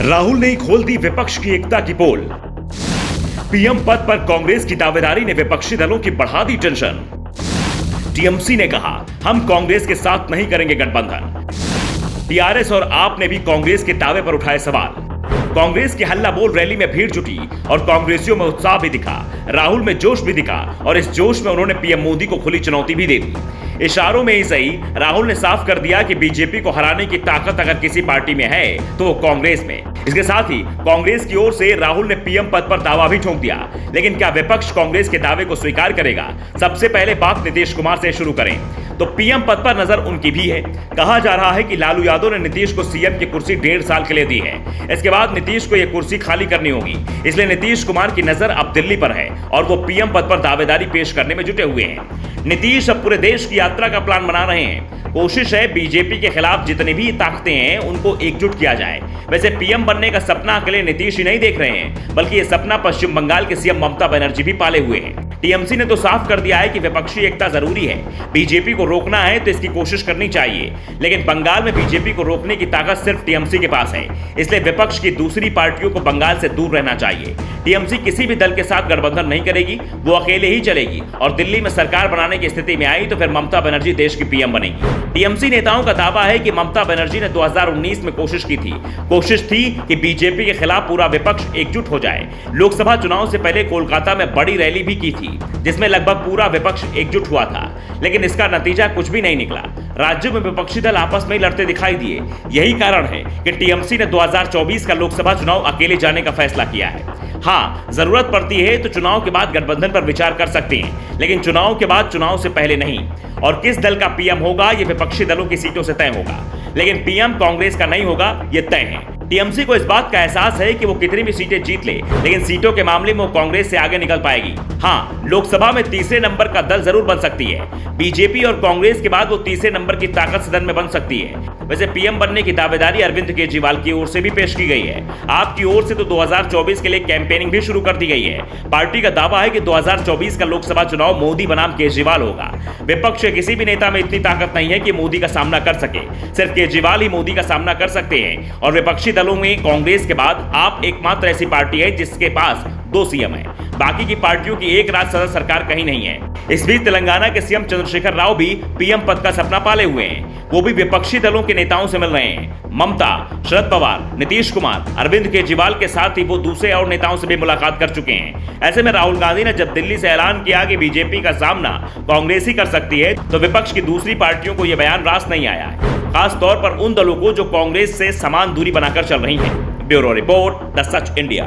राहुल ने खोल दी विपक्ष की एकता की पोल। पीएम पद पर कांग्रेस की दावेदारी ने विपक्षी दलों की बढ़ा दी टेंशन। टीएमसी ने कहा, हम कांग्रेस के साथ नहीं करेंगे गठबंधन। टीआरएस और आप ने भी कांग्रेस के दावे पर उठाए सवाल। कांग्रेस की हल्ला बोल रैली में भीड़ जुटी और कांग्रेसियों में उत्साह भी दिखा, राहुल में जोश भी दिखा और इस जोश में उन्होंने पीएम मोदी को खुली चुनौती भी दे दी। इशारों में ही सही, राहुल ने साफ कर दिया कि बीजेपी को हराने की ताकत अगर किसी पार्टी में है तो वो कांग्रेस में। इसके साथ ही कांग्रेस की ओर से राहुल ने पीएम पद पर दावा भी ठोक दिया। लेकिन क्या विपक्ष कांग्रेस के दावे को स्वीकार करेगा? सबसे पहले बात नीतीश कुमार से शुरू करें तो पीएम पद पर नजर उनकी भी है। कहा जा रहा है कि लालू यादव ने नीतीश को सीएम की कुर्सी 1.5 साल के लिए दी है। इसके बाद नीतीश को यह कुर्सी खाली करनी होगी, इसलिए नीतीश कुमार की नजर अब दिल्ली पर है और वो पीएम पद पर दावेदारी पेश करने में जुटे हुए हैं। नीतीश अब पूरे देश की यात्रा का प्लान बना रहे हैं। कोशिश है बीजेपी के खिलाफ जितनी भी ताकतें हैं उनको एकजुट किया जाए। वैसे पीएम बनने का सपना अकेले नीतीश ही नहीं देख रहे हैं, बल्कि ये सपना पश्चिम बंगाल के सीएम ममता बनर्जी भी पाले हुए हैं। टीएमसी ने तो साफ कर दिया है कि विपक्षी एकता जरूरी है, बीजेपी को रोकना है तो इसकी कोशिश करनी चाहिए। लेकिन बंगाल में बीजेपी को रोकने की ताकत सिर्फ टीएमसी के पास है, इसलिए विपक्ष की दूसरी पार्टियों को बंगाल से दूर रहना चाहिए। टीएमसी किसी भी दल के साथ गठबंधन नहीं करेगी, वो अकेले ही चलेगी और दिल्ली में सरकार बनाने की स्थिति में आई तो फिर ममता बनर्जी देश की पीएम बनेगी। टीएमसी नेताओं का दावा है कि ममता बनर्जी ने 2019 में कोशिश की थी। कोशिश थी कि बीजेपी के खिलाफ पूरा विपक्ष एकजुट हो जाए। लोकसभा चुनाव से पहले कोलकाता में बड़ी रैली भी की थी, जिसमें लगभग पूरा विपक्ष एकजुट हुआ था, लेकिन इसका नतीजा कुछ भी नहीं निकला। राज्यों में विपक्षी दल आपस में लड़ते दिखाई दिए। यही कारण है कि टीएमसी ने 2024 का लोकसभा चुनाव अकेले जाने का फैसला किया है। हाँ, जरूरत पड़ती है तो चुनाव के बाद गठबंधन पर विचार कर सकते हैं, लेकिन चुनाव के बाद चुनाव से पहले नहीं। और किस दल का पीएम होगा ये विपक्षी दलों की सीटों से तय होगा, लेकिन पीएम कांग्रेस का नहीं होगा ये तय है। टीएमसी को इस बात का एहसास है कि वो कितनी भी सीटें जीत ले, लेकिन सीटों के मामले में वो कांग्रेस से आगे निकल पाएगी। हाँ, लोकसभा में तीसरे नंबर का दल जरूर बन सकती है। बीजेपी और कांग्रेस के बाद वो तीसरे नंबर की ताकत सदन में बन सकती है। वैसे पीएम बनने की दावेदारी अरविंद केजरीवाल की ओर से भी पेश की गई है। आपकी ओर से तो 2024 के लिए कैंपेनिंग भी शुरू कर दी गई है। पार्टी का दावा है कि 2024 का लोकसभा चुनाव मोदी बनाम केजरीवाल होगा। विपक्ष के किसी भी नेता में इतनी ताकत नहीं है कि मोदी का सामना कर सके। सिर्फ केजरीवाल ही मोदी का सामना कर सकते हैं और विपक्षी दलों में कांग्रेस के बाद आप एकमात्र ऐसी पार्टी है जिसके पास 2 सीएम है। बाकी की पार्टियों की एक राज सदस्य सरकार कहीं नहीं है। इस बीच तेलंगाना के सीएम चंद्रशेखर राव भी पीएम पद का सपना पाले हुए हैं। वो भी विपक्षी दलों के नेताओं से मिल रहे हैं। ममता, शरद पवार, नीतीश कुमार, अरविंद केजरीवाल के साथ ही वो दूसरे और नेताओं से भी मुलाकात कर चुके हैं। ऐसे में राहुल गांधी ने जब दिल्ली से ऐलान किया कि बीजेपी का सामना कांग्रेस ही कर सकती है, तो विपक्ष की दूसरी पार्टियों को यह बयान रास नहीं आया है, खास तौर पर उन दलों को जो कांग्रेस से समान दूरी बनाकर चल रही हैं। Bureau report, the such India.